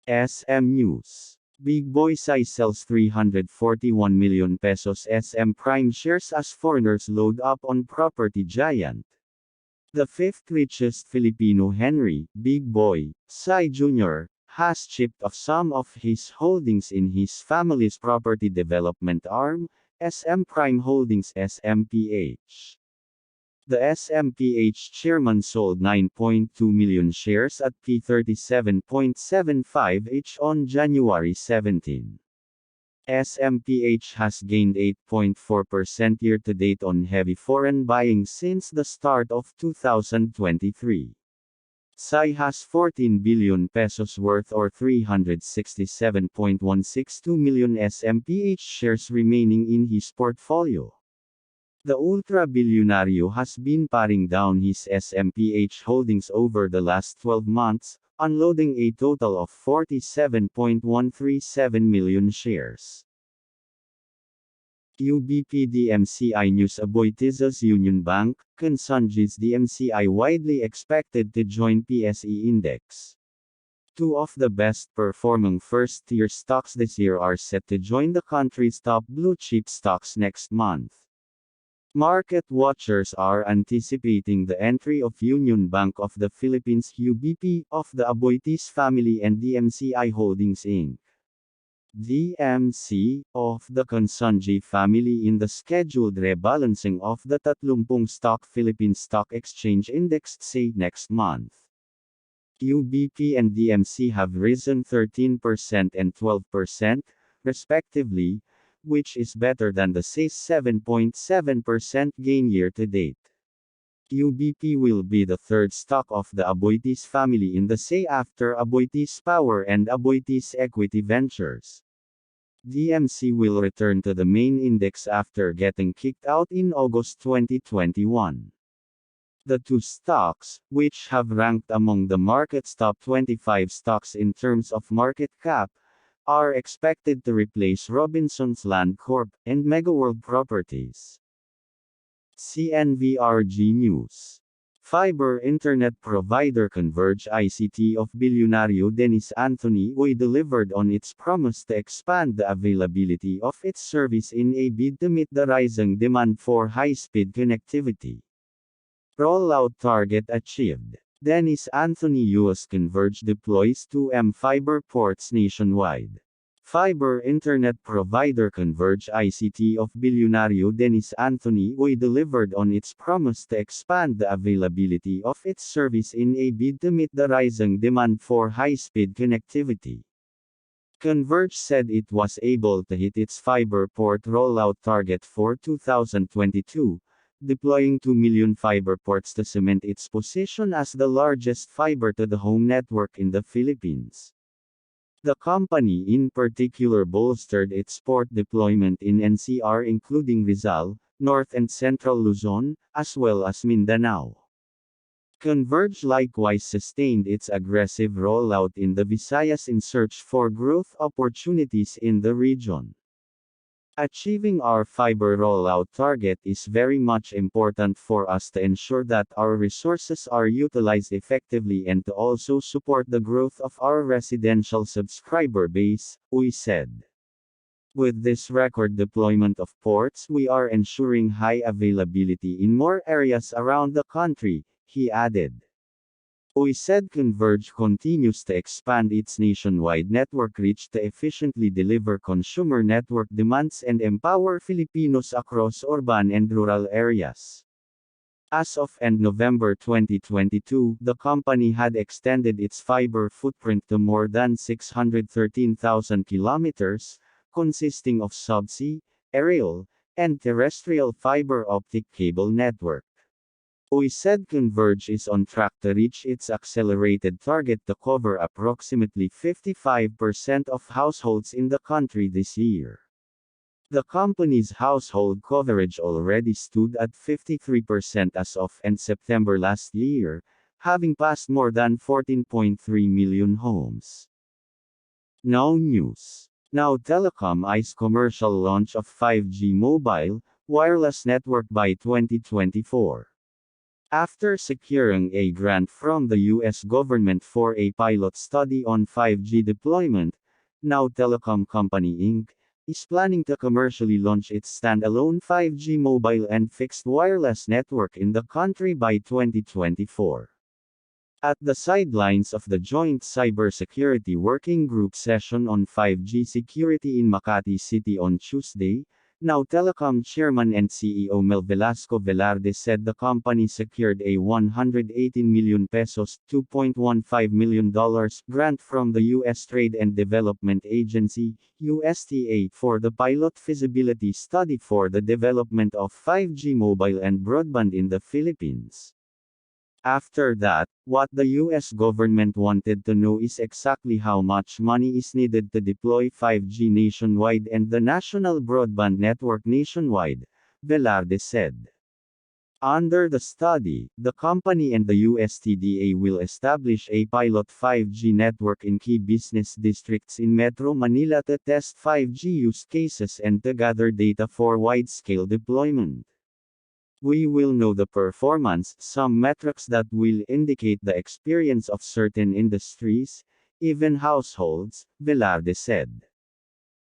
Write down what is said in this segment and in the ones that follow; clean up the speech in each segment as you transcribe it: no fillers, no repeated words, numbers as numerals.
SM News. Big Boy size sells 341 million pesos SM Prime shares as foreigners load up on property giant. The fifth richest Filipino Henry, Big Boy, Sy Jr., has chipped off some of his holdings in his family's property development arm, SM Prime Holdings SMPH. The SMPH chairman sold 9.2 million shares at P37.75 each on January 17. SMPH has gained 8.4% year-to-date on heavy foreign buying since the start of 2023. Sy has 14 billion pesos worth or 367.162 million SMPH shares remaining in his portfolio. The ultra-billionaire has been paring down his SMPH holdings over the last 12 months, unloading a total of 47.137 million shares. UBP DMCI News Aboitiza's Union Bank, Consunji's DMCI widely expected to join PSE Index. Two of the best-performing first-tier stocks this year are set to join the country's top blue-chip stocks next month. Market watchers are anticipating the entry of Union Bank of the Philippines UBP of the Aboitiz family and DMCI Holdings Inc. DMC of the Consunji family in the scheduled rebalancing of the 30 stock Philippine Stock Exchange Index say next month. UBP and DMC have risen 13% and 12%, respectively, which is better than the SAY's 7.7% gain year-to-date. UBP will be the third stock of the Aboitiz family in the SAY after Aboitiz Power and Aboitiz Equity Ventures. DMC will return to the main index after getting kicked out in August 2021. The two stocks, which have ranked among the market's top 25 stocks in terms of market cap, are expected to replace Robinsons Land Corp. And Megaworld Properties. Cnvrg News. Fiber internet provider Cnvrg ICT of billionaire Dennis Anthony Uy delivered on its promise to expand the availability of its service in a bid to meet the rising demand for high-speed connectivity. Rollout target achieved. Dennis Anthony U's Cnvrg deploys 2M fiber ports nationwide. Fiber internet provider Cnvrg ICT of billionaire Dennis Anthony Uy delivered on its promise to expand the availability of its service in a bid to meet the rising demand for high-speed connectivity. Cnvrg said it was able to hit its fiber port rollout target for 2022, deploying 2 million fiber ports to cement its position as the largest fiber-to-the-home network in the Philippines. The company in particular bolstered its port deployment in NCR including Rizal, North and Central Luzon, as well as Mindanao. Cnvrg likewise sustained its aggressive rollout in the Visayas in search for growth opportunities in the region. Achieving our fiber rollout target is very much important for us to ensure that our resources are utilized effectively and to also support the growth of our residential subscriber base, Uy said. With this record deployment of ports, we are ensuring high availability in more areas around the country, he added. Uy said Cnvrg continues to expand its nationwide network reach to efficiently deliver consumer network demands and empower Filipinos across urban and rural areas. As of end November 2022, the company had extended its fiber footprint to more than 613,000 kilometers, consisting of subsea, aerial, and terrestrial fiber optic cable network. Uy said Cnvrg is on track to reach its accelerated target to cover approximately 55% of households in the country this year. The company's household coverage already stood at 53% as of end September last year, having passed more than 14.3 million homes. Now News. Now Telecom eyes commercial launch of 5G mobile, wireless network by 2024. After securing a grant from the U.S. government for a pilot study on 5G deployment, Now Telecom Company Inc. is planning to commercially launch its standalone 5G mobile and fixed wireless network in the country by 2024. At the sidelines of the joint cybersecurity working group session on 5G security in Makati City on Tuesday, Now Telecom Chairman and CEO Mel Velasco Velarde said the company secured a 118 million pesos $2.15 million grant from the U.S. Trade and Development Agency, USTA, for the pilot feasibility study for the development of 5G mobile and broadband in the Philippines. After that, what the US government wanted to know is exactly how much money is needed to deploy 5G nationwide and the national broadband network nationwide, Velarde said. Under the study, the company and the USTDA will establish a pilot 5G network in key business districts in Metro Manila to test 5G use cases and to gather data for wide-scale deployment. We will know the performance, some metrics that will indicate the experience of certain industries, even households, Velarde said.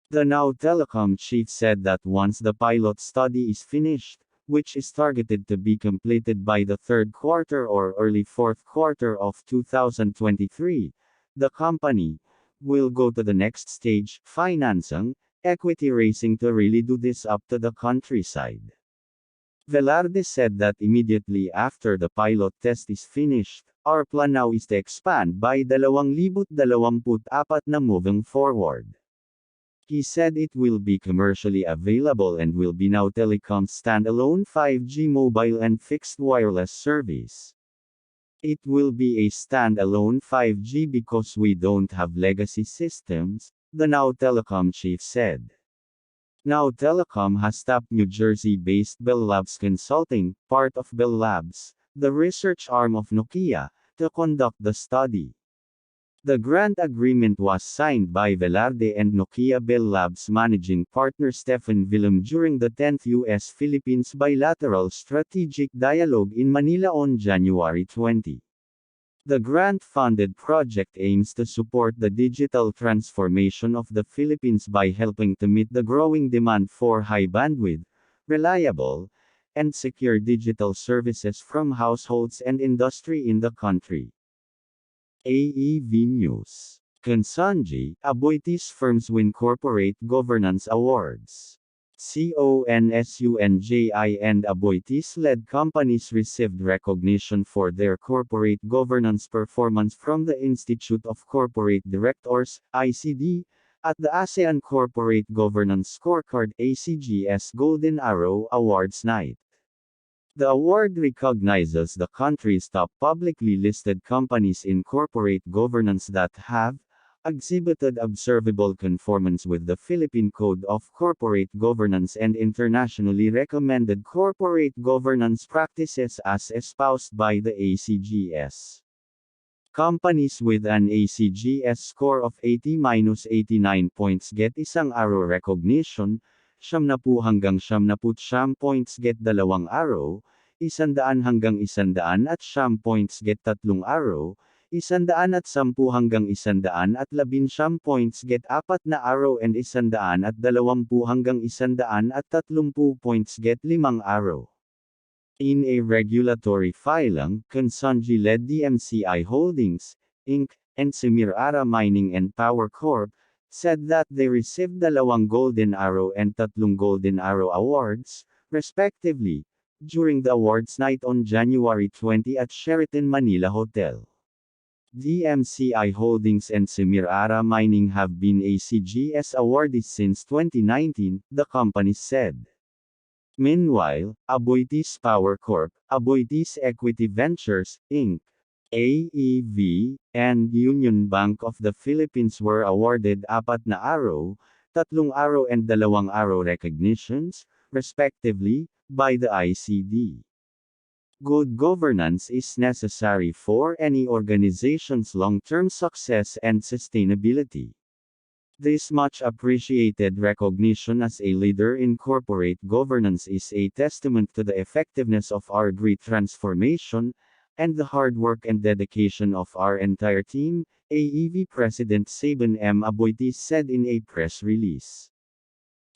The Now Telecom chief said that once the pilot study is finished, which is targeted to be completed by the third quarter or early fourth quarter of 2023, the company will go to the next stage, financing, equity raising to really do this up to the countryside. Velarde said that immediately after the pilot test is finished, our plan now is to expand by 2024 na moving forward. He said it will be commercially available and will be Now Telecom's standalone 5G mobile and fixed wireless service. It will be a standalone 5G because we don't have legacy systems, the Now Telecom chief said. Now Telecom has tapped New Jersey-based Bell Labs Consulting, part of Bell Labs, the research arm of Nokia, to conduct the study. The grant agreement was signed by Velarde and Nokia Bell Labs managing partner Stephen Willem during the 10th U.S.-Philippines bilateral strategic dialogue in Manila on January 20. The grant-funded project aims to support the digital transformation of the Philippines by helping to meet the growing demand for high-bandwidth, reliable, and secure digital services from households and industry in the country. AEV News. Consunji, Aboitiz firms win corporate governance awards. Consunji and Aboitiz-led companies received recognition for their corporate governance performance from the Institute of Corporate Directors, ICD, at the ASEAN Corporate Governance Scorecard ACGS Golden Arrow Awards Night. The award recognizes the country's top publicly listed companies in corporate governance that have exhibited observable conformance with the Philippine Code of Corporate Governance and internationally recommended corporate governance practices as espoused by the ACGS. Companies with an ACGS score of 80-89 points get isang arrow recognition, 70 hanggang 79 points get 2 araw, 100 hanggang 110 points get 3 araw, 110 hanggang 111 points get 4 na araw and 120 hanggang 130 points get 5 araw. In a regulatory filing, Consunji led DMCI Holdings, Inc., and Semirara Mining and Power Corp., said that they received 2 Golden Arrow and 3 Golden Arrow awards, respectively, during the awards night on January 20 at Sheraton Manila Hotel. DMCI Holdings and Semirara Mining have been ACGS awardees since 2019, the companies said. Meanwhile, Aboitiz Power Corp., Aboitiz Equity Ventures, Inc., AEV, and Union Bank of the Philippines were awarded 4 na araw, 3 araw and 2 araw recognitions, respectively, by the ICD. Good governance is necessary for any organization's long-term success and sustainability. This much appreciated recognition as a leader in corporate governance is a testament to the effectiveness of our great transformation, and the hard work and dedication of our entire team, AEV President Saban M. Aboitiz said in a press release.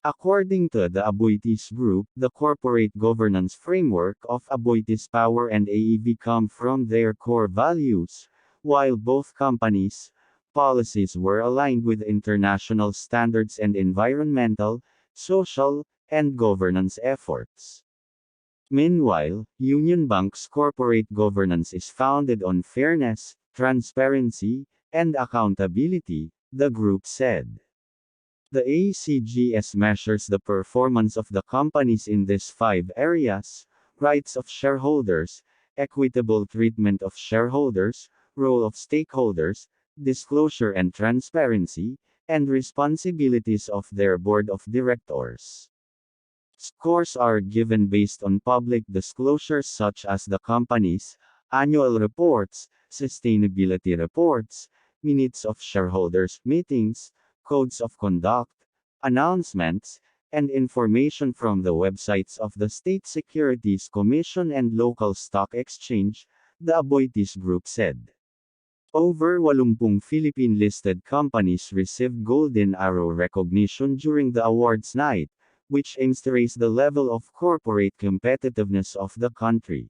According to the Aboitiz Group, the corporate governance framework of Aboitiz Power and AEV come from their core values, while both companies' policies were aligned with international standards and environmental, social, and governance efforts. Meanwhile, Union Bank's corporate governance is founded on fairness, transparency, and accountability, the group said. The ACGS measures the performance of the companies in these 5 areas: rights of shareholders, equitable treatment of shareholders, role of stakeholders, disclosure and transparency, and responsibilities of their board of directors. Scores are given based on public disclosures such as the company's annual reports, sustainability reports, minutes of shareholders' meetings, codes of conduct, announcements, and information from the websites of the State Securities Commission and local stock exchange, the Aboitiz Group said. Over 80 Philippine-listed companies received Golden Arrow recognition during the awards night, which aims to raise the level of corporate competitiveness of the country.